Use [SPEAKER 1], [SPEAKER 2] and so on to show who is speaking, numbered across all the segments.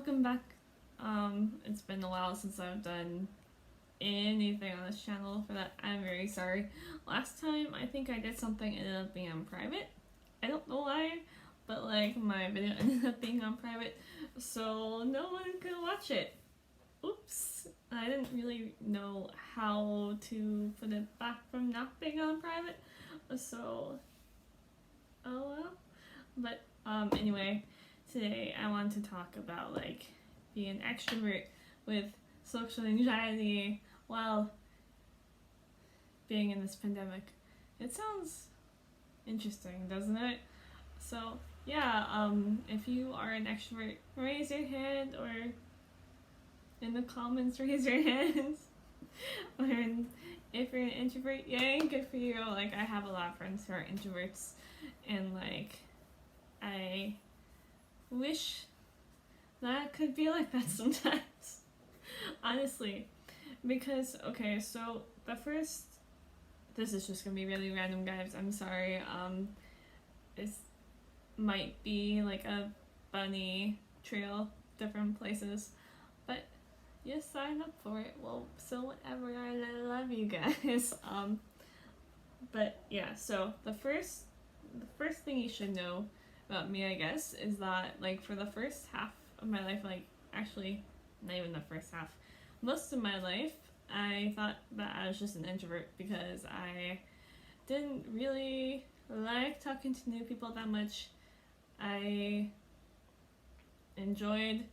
[SPEAKER 1] welcome back. It's been a while since I've done anything on this channel. For that, I'm very sorry. Last time, I think I did something ended up being on private. I don't know why, but like my video ended up being on private, so no one could watch it. Oops. I didn't really know how to put it back from not being on private, so oh well. But anyway, today I want to talk about like being an extrovert with social anxiety while being in this pandemic. It sounds interesting, doesn't it? So yeah, if you are an extrovert, raise your hand, or in the comments raise your hands. Or if you're an introvert, yay, good for you. Like, I have a lot of friends who are introverts, and like I wish that I could be like that sometimes. Honestly. Because, okay, so this is just gonna be really random, guys. I'm sorry. It might be like a bunny trail, different places, but you sign up for it. Well, so whatever. I love you guys. But yeah. So the first thing you should know about me, I guess, is that like for the first half of my life, like actually not even the first half, most of my life, I thought that I was just an introvert because I didn't really like talking to new people that much. I enjoyed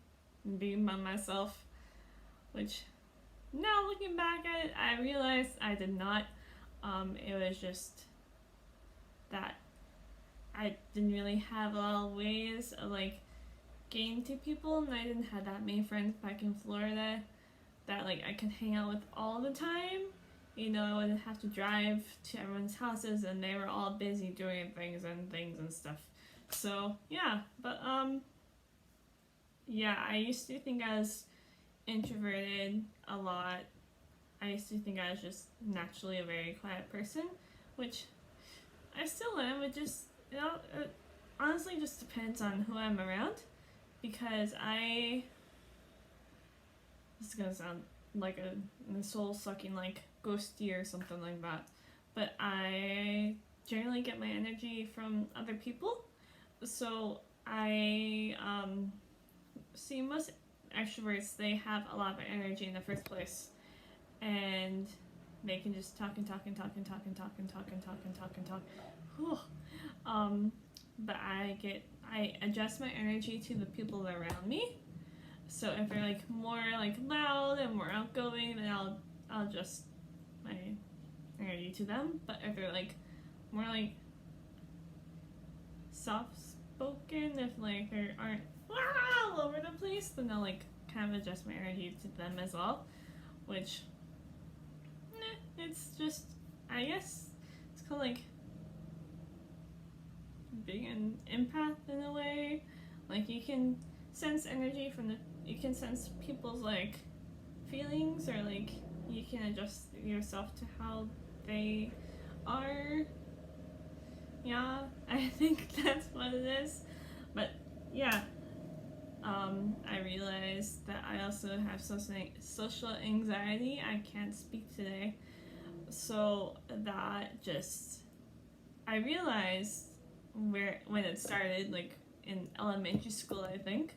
[SPEAKER 1] being by myself, which now looking back at it, I realized I did not. It was just that I didn't really have a lot of ways of like getting to people, and I didn't have that many friends back in Florida that like I could hang out with all the time. You know, I wouldn't have to drive to everyone's houses, and they were all busy doing things and stuff. So yeah, but yeah, I used to think I was introverted a lot. I used to think I was just naturally a very quiet person, which I still am. It just, it honestly just depends on who I'm around, because this is gonna sound like a soul-sucking, like ghosty or something like that, but I generally get my energy from other people. So I see most extroverts, they have a lot of energy in the first place, and they can just talk and talk and talk and talk and talk and talk and talk and talk and talk. Whew. But I adjust my energy to the people around me. So if they're like more like loud and more outgoing, then I'll adjust my energy to them. But if they're like more like soft spoken, if like they aren't all over the place, then I'll like kind of adjust my energy to them as well. Which it's just, I guess it's called like being an empath in a way. Like you can sense energy you can sense people's like feelings, or like you can adjust yourself to how they are. Yeah, I think that's what it is. But yeah, I realized that I also have social anxiety. I can't speak today. So that just, I realized when it started, like in elementary school, I think,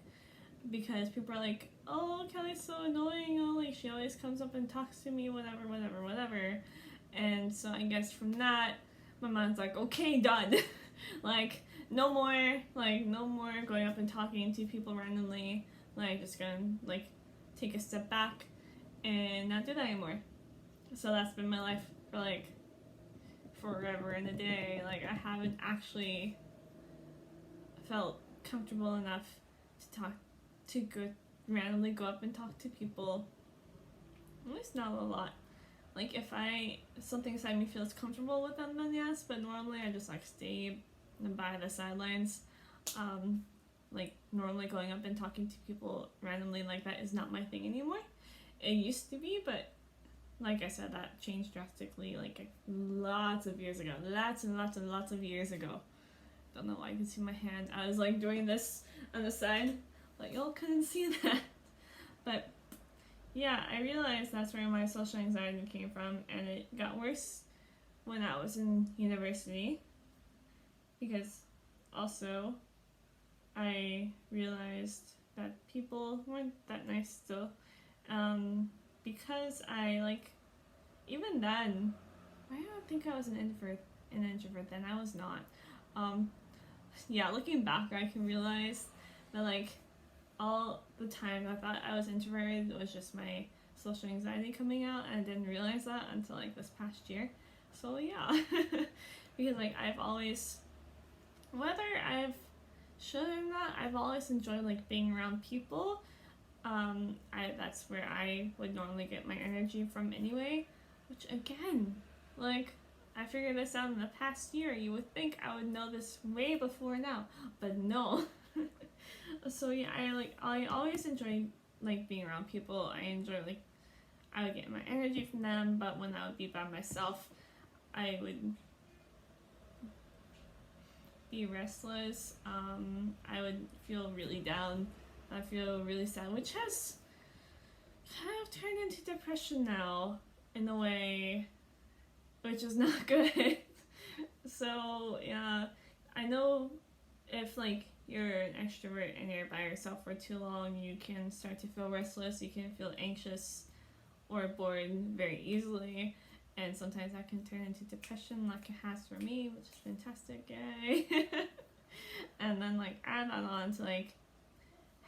[SPEAKER 1] because people are like, oh, Kelly's so annoying, oh, like she always comes up and talks to me, whatever. And so I guess from that, my mom's like, okay, done. Like no more going up and talking to people randomly. Like just gonna like take a step back and not do that anymore. So that's been my life for like forever and a day. Like I haven't actually felt comfortable enough to randomly go up and talk to people. At least not a lot. Like if something inside me feels comfortable with them, then yes, but normally I just like stay by the sidelines. Like normally going up and talking to people randomly like that is not my thing anymore. It used to be, but like I said, that changed drastically like lots of years ago. Lots and lots of years ago. Don't know why you can see my hand. I was like doing this on the side but y'all couldn't see that. But yeah, I realized that's where my social anxiety came from, and it got worse when I was in university, because also I realized that people weren't that nice still. Because I like, even then, I don't think I was an introvert then. I was not. Yeah, looking back, I can realize that like all the time I thought I was introverted was just my social anxiety coming out, and I didn't realize that until like this past year. So yeah, because like I've always, whether I've should or not, I've always enjoyed like being around people. That's where I would normally get my energy from anyway. Which again, like I figured this out in the past year. You would think I would know this way before now, but no. So yeah, I always enjoy like being around people. I enjoy like I would get my energy from them, but when I would be by myself, I would be restless. I would feel really down. I feel really sad, which has kind of turned into depression now in a way, which is not good. So yeah, I know if like you're an extrovert and you're by yourself for too long, you can start to feel restless, you can feel anxious or bored very easily, and sometimes that can turn into depression like it has for me, which is fantastic, yay. And then like add that on to like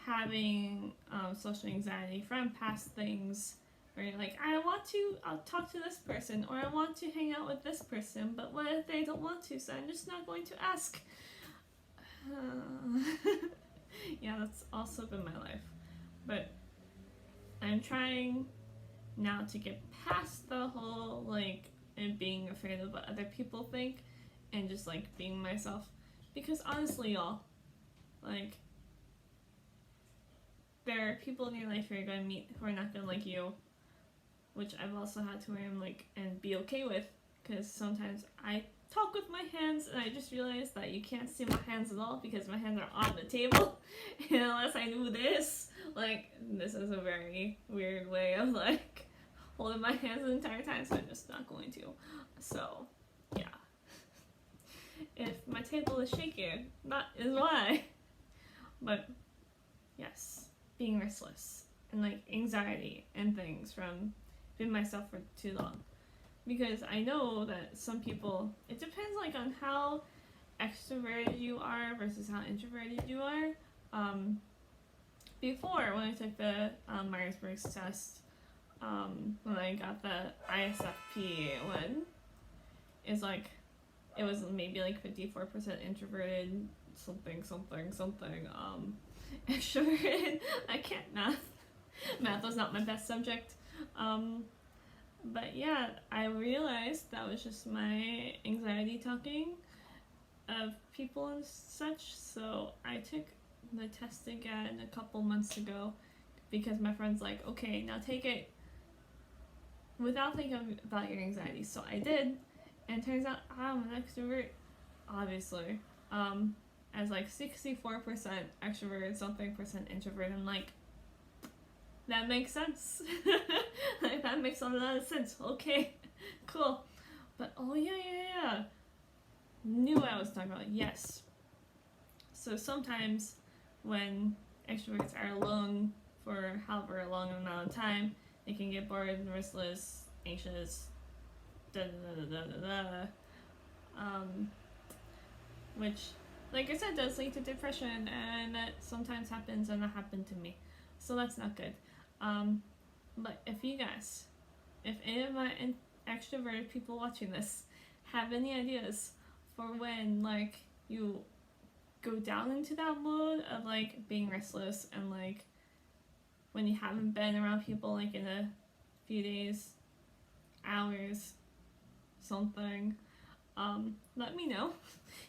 [SPEAKER 1] having social anxiety from past things where you're like, I'll talk to this person, or I want to hang out with this person, but what if they don't want to, so I'm just not going to ask. Yeah, that's also been my life. But I'm trying now to get past the whole like and being afraid of what other people think, and just like being myself. Because honestly, y'all, like there are people in your life you're gonna meet who are not gonna like you, which I've also had to learn like and be okay with, because sometimes I talk with my hands and I just realized that you can't see my hands at all because my hands are on the table. And unless I do this, like this is a very weird way of like holding my hands the entire time, so I'm just not going to. So yeah, if my table is shaking, that is why. But yes, being restless and like anxiety and things from being myself for too long. Because I know that some people, it depends like on how extroverted you are versus how introverted you are. Before, when I took the Myers-Briggs test, when I got the ISFP one, is like, it was maybe like 54% introverted, something, extroverted. I can't math. Math was not my best subject. But yeah, I realized that was just my anxiety talking of people and such, so I took the test again a couple months ago because my friend's like, okay, now take it without thinking about your anxiety. So I did, and turns out I'm an extrovert, obviously. As like 64% extrovert, something percent introvert. I'm like, that makes sense. Like, that makes a lot of sense. Okay, cool. But oh yeah. Knew what I was talking about. Yes. So sometimes when extroverts are alone for however long amount of time, they can get bored, restless, anxious, which, like I said, does lead to depression, and that sometimes happens, and that happened to me. So that's not good. But if you guys, if any of my extroverted people watching this have any ideas for when like you go down into that mode of like being restless, and like when you haven't been around people like in a few days, hours, something, let me know.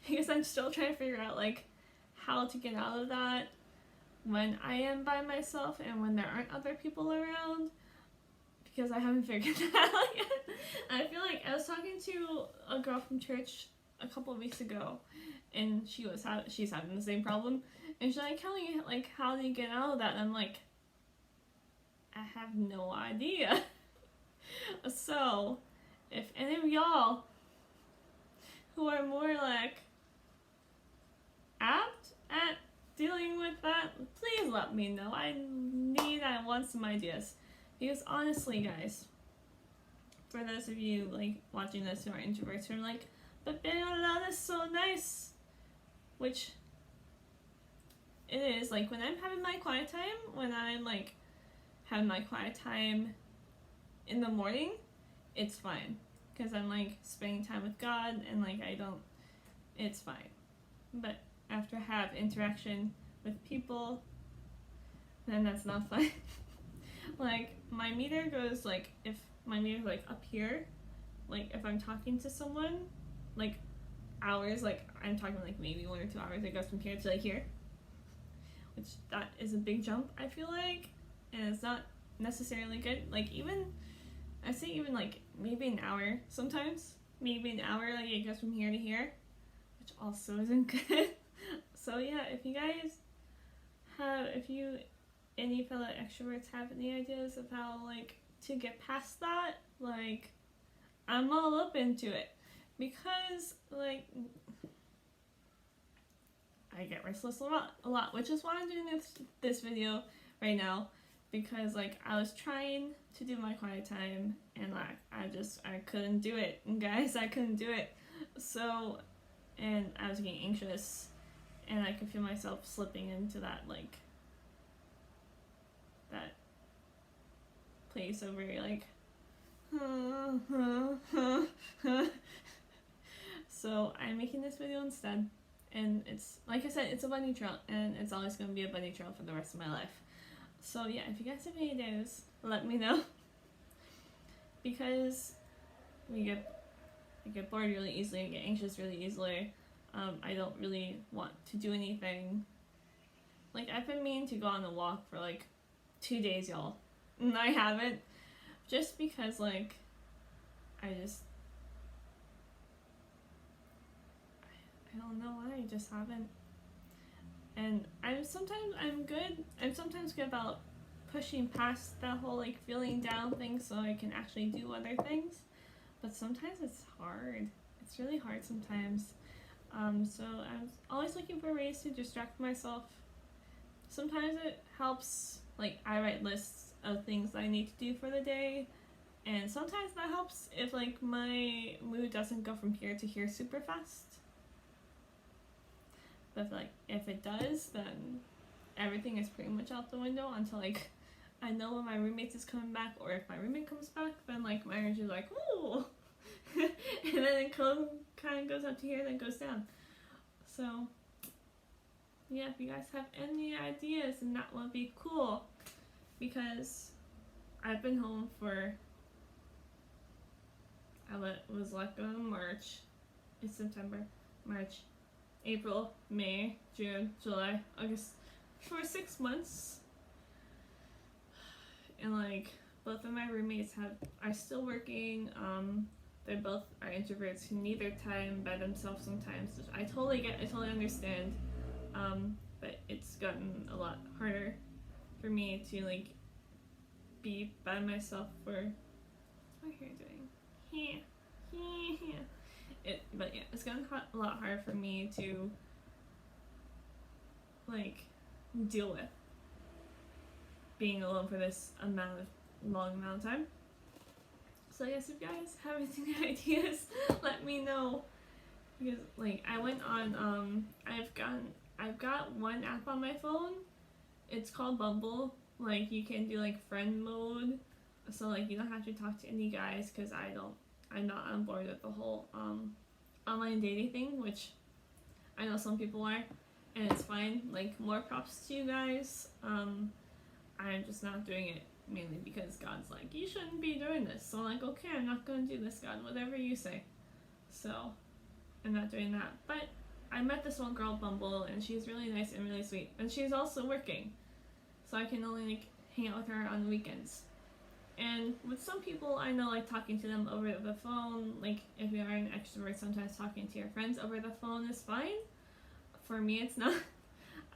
[SPEAKER 1] Because I'm still trying to figure out like how to get out of that when I am by myself and when there aren't other people around, because I haven't figured that out yet. I feel like I was talking to a girl from church a couple of weeks ago, and she's having the same problem, And she's like, telling me, like, how do you get out of that? And I'm like, I have no idea. So, if any of y'all who are more like apt at dealing with that, please let me know. I want some ideas. Because honestly, guys, for those of you like watching this who are introverts who are like, but being alone is so nice, which it is. Like when I'm having my quiet time, when I'm like having my quiet time in the morning, it's fine because I'm like spending time with God and like it's fine. But after I have interaction with people, then that's not fun. Like my meter goes like, if my meter's like up here, like if I'm talking to someone, like hours, like I'm talking like maybe 1 or 2 hours, it goes from here to like here, which that is a big jump, I feel like, and it's not necessarily good. Like I say even like maybe an hour sometimes, like it goes from here to here, which also isn't good. So yeah, if any fellow extroverts have any ideas of how like to get past that, like I'm all open to it, because like I get restless a lot, which is why I'm doing this video right now, because like I was trying to do my quiet time and like I couldn't do it, and guys, I couldn't do it. So, and I was getting anxious, and I could feel myself slipping into that like that place over like so I'm making this video instead, and it's like I said, it's a bunny trail, and it's always going to be a bunny trail for the rest of my life. So yeah, if you guys have any ideas, let me know, because I get bored really easily, I get anxious really easily. I don't really want to do anything. Like I've been meaning to go on a walk for like 2 days, y'all, and I haven't, just because like I don't know why, I just haven't. And I'm sometimes good about pushing past that whole like feeling down thing so I can actually do other things, but sometimes it's hard. It's really hard sometimes. So I'm always looking for ways to distract myself. Sometimes it helps, like I write lists of things that I need to do for the day, and sometimes that helps if like my mood doesn't go from here to here super fast. But like if it does, then everything is pretty much out the window until like I know when my roommate is coming back, or if my roommate comes back, then like my energy is like, ooh, and then it kind of goes up to here, then goes down. So yeah, if you guys have any ideas, then that would be cool, because I've been home for, I was let go in March, it's September, March, April, May, June, July, August, for 6 months, and like both of my roommates are still working. They both are introverts who need their time by themselves sometimes, which I totally get, I totally understand. But it's gotten a lot harder for me to like be by myself for, what are you doing? But yeah, it's gotten a lot harder for me to like deal with being alone for this long amount of time. So yes, if you guys have any ideas, let me know, because like I went on I've got one app on my phone. It's called Bumble. Like you can do like friend mode, so like you don't have to talk to any guys, because I'm not on board with the whole online dating thing, which I know some people are, and it's fine. Like more props to you guys. I'm just not doing it, mainly because God's like, you shouldn't be doing this. So I'm like, okay, I'm not gonna do this, God, whatever you say. So I'm not doing that. But I met this one girl at Bumble, and she's really nice and really sweet, and she's also working, so I can only like hang out with her on the weekends. And with some people, I know like talking to them over the phone, like if you are an extrovert, sometimes talking to your friends over the phone is fine. For me, it's not.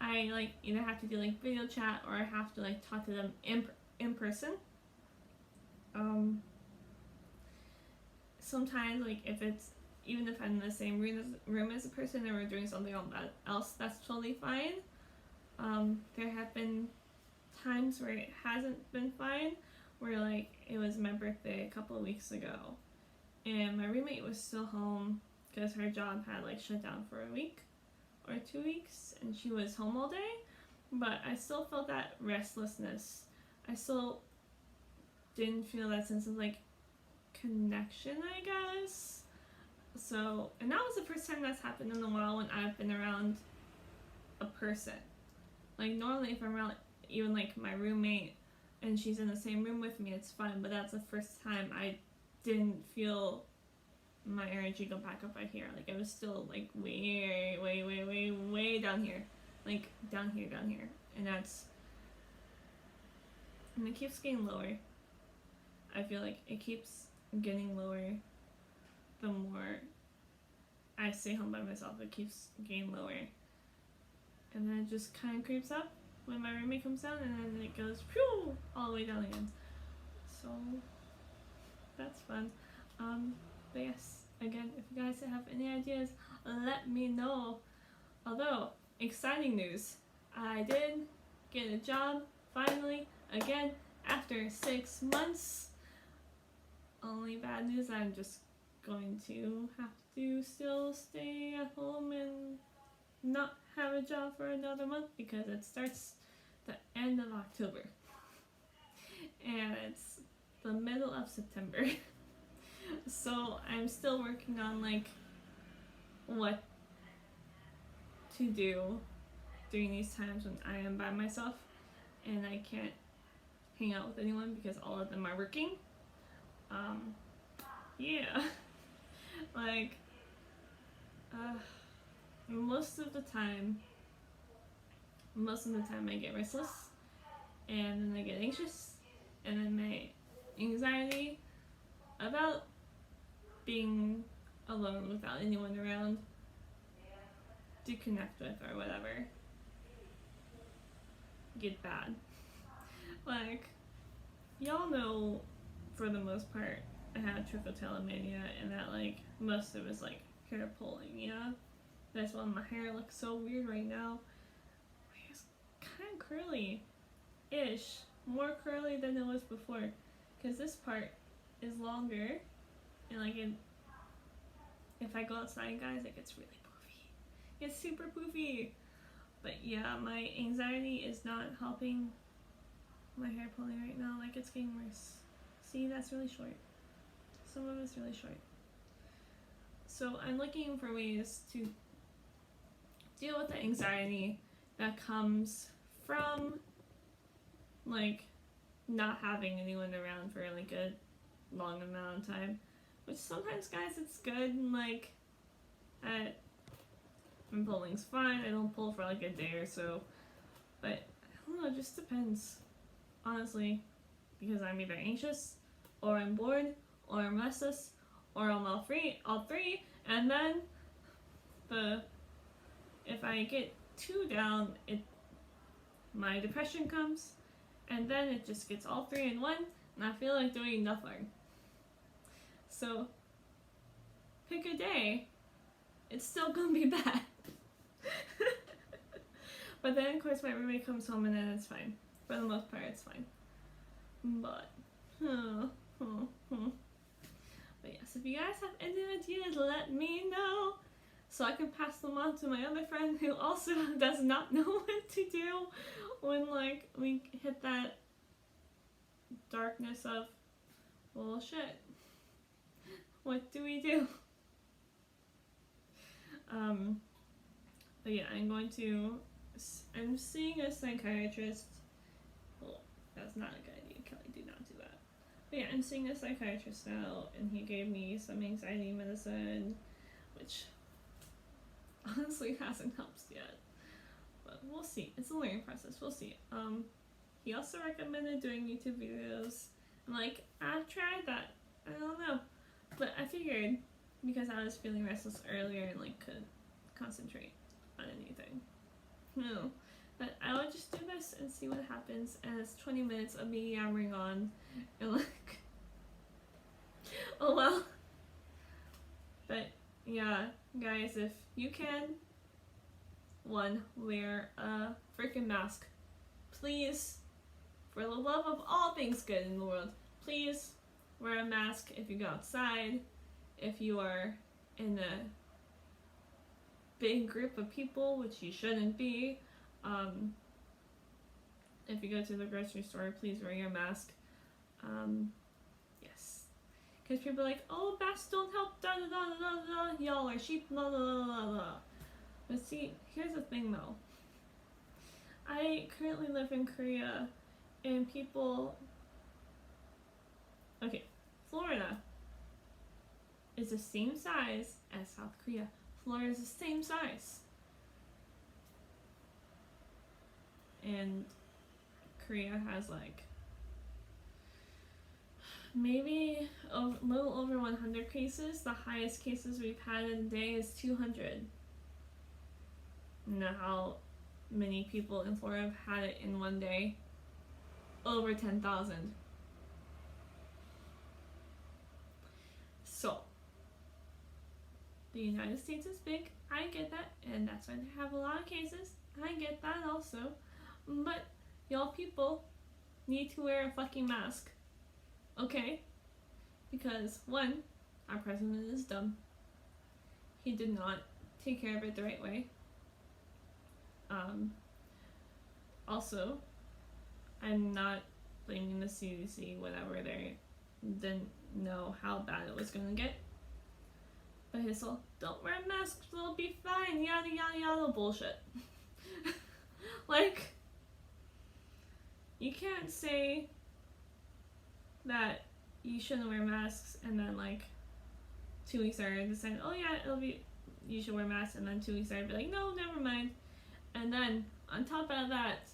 [SPEAKER 1] I like either have to do like video chat or I have to like talk to them in person. Um, Sometimes like if it's even if I'm in the same room as a person and we're doing something else, that's totally fine. There have been times where it hasn't been fine, where like it was my birthday a couple of weeks ago, and my roommate was still home because her job had like shut down for a week or 2 weeks, and she was home all day. But I still felt that restlessness. I still didn't feel that sense of like connection, I guess. So, and that was the first time that's happened in a while when I've been around a person. Like normally if I'm around even like my roommate and she's in the same room with me, it's fine, but that's the first time I didn't feel my energy go back up right here. Like I was still like way down here. Like down here. And it keeps getting lower. I feel like it keeps getting lower the more I stay home by myself. It keeps getting lower. And then it just kind of creeps up when my roommate comes down, and then it goes phew, all the way down again. So that's fun. But yes, again, if you guys have any ideas, let me know. Although, exciting news, I did get a job finally again after 6 months. Only bad news, I'm just going to have to still stay at home and not have a job for another month because it starts the end of October and it's the middle of September. So I'm still working on like what to do during these times when I am by myself and I can't hang out with anyone because all of them are working. Yeah. Like most of the time I get restless and then I get anxious and then my anxiety about being alone without anyone around to connect with or whatever get bad. Like, y'all know for the most part I had trichotillomania and that like most of it was like hair pulling, yeah? That's why my hair looks so weird right now. It's kind of curly-ish. More curly than it was before. Because this part is longer. And like if I go outside, guys, it gets really poofy. It's super poofy. But yeah, my anxiety is not helping my hair pulling right now. Like it's getting worse. See, that's really short. Some of it's really short. So I'm looking for ways to deal with the anxiety that comes from like not having anyone around for like a long amount of time, which sometimes, guys, it's good. And like when pulling's fine, I don't pull for like a day or so, but I don't know, it just depends, honestly, because I'm either anxious or I'm bored or I'm restless or I'm all three, and then if I get too down, my depression comes, and then it just gets all three in one, and I feel like doing nothing. So, pick a day, it's still gonna be bad. But then, of course, my roommate comes home, and then it's fine. For the most part, it's fine. But, But yes, if you guys have any ideas, let me know. So I can pass them on to my other friend who also does not know what to do when like we hit that darkness of, well, shit, what do we do? But yeah, I'm seeing a psychiatrist. Well, that's not a good idea, Kelly, do not do that. But yeah, I'm seeing a psychiatrist now, and he gave me some anxiety medicine, which honestly hasn't helped yet, but we'll see. It's a learning process. We'll see. He also recommended doing YouTube videos. And like, I've tried that. I don't know, but I figured because I was feeling restless earlier and like couldn't concentrate on anything. No, But I will just do this and see what happens, and it's 20 minutes of me yammering on, and like, oh well. But yeah, guys, if you can, one, wear a freaking mask. Please, for the love of all things good in the world, please wear a mask if you go outside, if you are in a big group of people, which you shouldn't be. If you go to the grocery store, please wear your mask. Yes. Because people are like, oh, masks don't help, da da da da da, y'all are sheep, la la la la la. But see, here's the thing though. I currently live in Korea, and people... Okay, Florida is the same size as South Korea. Florida is the same size. And Korea has like maybe a little over 100 cases. The highest cases we've had in a day is 200. You know how many people in Florida have had it in one day? Over 10,000. So, the United States is big, I get that, and that's why they have a lot of cases. I get that also. But y'all people need to wear a fucking mask. Okay? Because, one, our president is dumb. He did not take care of it the right way. Also, I'm not blaming the CDC, whatever, they didn't know how bad it was gonna get. But his whole, don't wear masks, it'll be fine, yada yada yada bullshit. Like, you can't say that you shouldn't wear masks and then like 2 weeks later decide, oh yeah, you should wear masks, and then 2 weeks later be like, no, never mind. And then on top of that,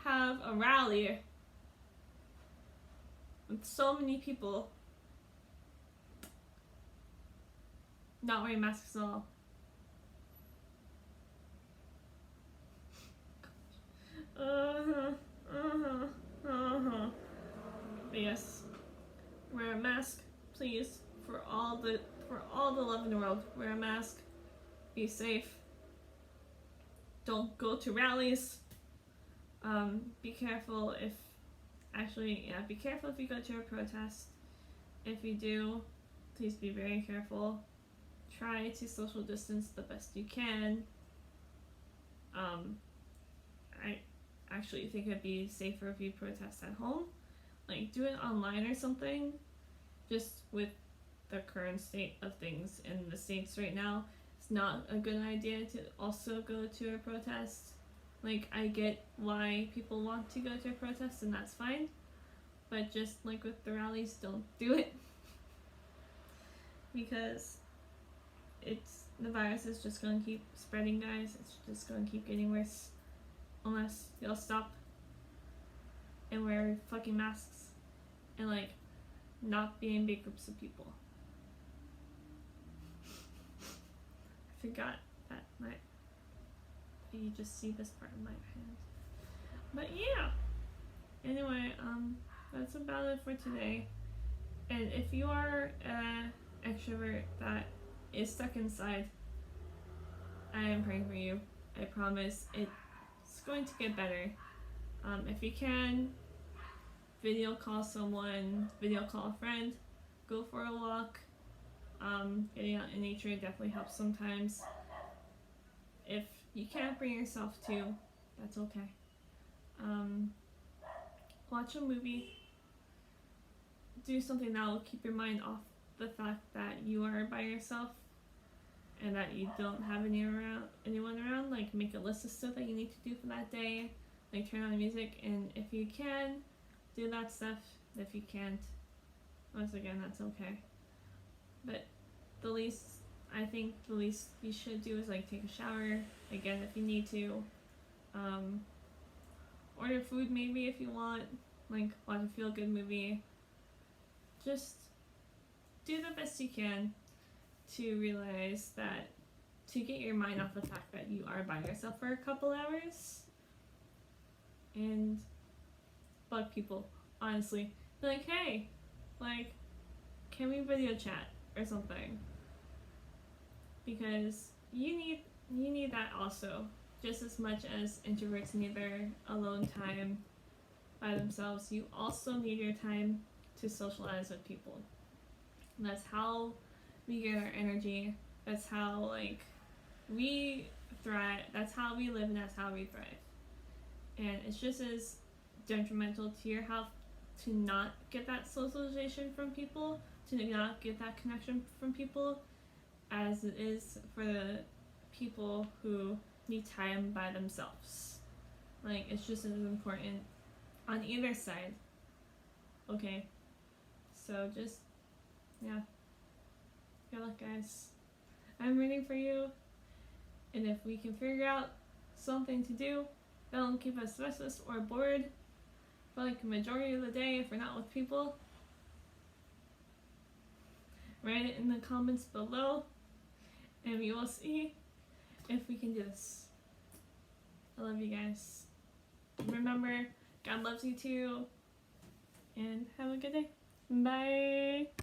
[SPEAKER 1] have a rally with so many people not wearing masks at all. But yes, wear a mask, please, for all the love in the world. Wear a mask. Be safe. Don't go to rallies. Be careful be careful if you go to a protest. If you do, please be very careful. Try to social distance the best you can. I actually think it'd be safer if you protest at home. Like, do it online or something. Just with the current state of things in the States right now, it's not a good idea to also go to a protest. Like, I get why people want to go to a protest, and that's fine. But just like with the rallies, don't do it. Because the virus is just going to keep spreading, guys. It's just going to keep getting worse. Unless y'all stop and wear fucking masks and like not be in big groups of people. I forgot that you just see this part of my hand. But yeah. Anyway, that's about it for today. And if you are an extrovert that is stuck inside, I am praying for you. I promise it's going to get better. If you can, video call someone, video call a friend, go for a walk. Getting out in nature definitely helps sometimes. If you can't bring yourself to, that's okay. Watch a movie. Do something that will keep your mind off the fact that you are by yourself and that you don't have anyone around. Like, make a list of stuff that you need to do for that day. Like, turn on music, and if you can, do that stuff. If you can't, once again, that's okay. But I think the least you should do is like take a shower, again, if you need to. Order food maybe if you want, like watch a feel-good movie. Just do the best you can to realize that, to get your mind off the fact that you are by yourself for a couple hours. and bug people, honestly. Be like, hey, like, can we video chat or something? Because you need that also, just as much as introverts need their alone time by themselves. You also need your time to socialize with people. And that's how we get our energy. That's how like we thrive. That's how we live, and that's how we thrive. And it's just as detrimental to your health to not get that socialization from people, to not get that connection from people, as it is for the people who need time by themselves. Like, it's just as important on either side. Okay? So just, yeah. Good luck, guys. I'm rooting for you. And if we can figure out something to do that won't keep us restless or bored for like a majority of the day if we're not with people, write it in the comments below and we will see if we can do this. I love you guys. Remember, God loves you too. And have a good day. Bye.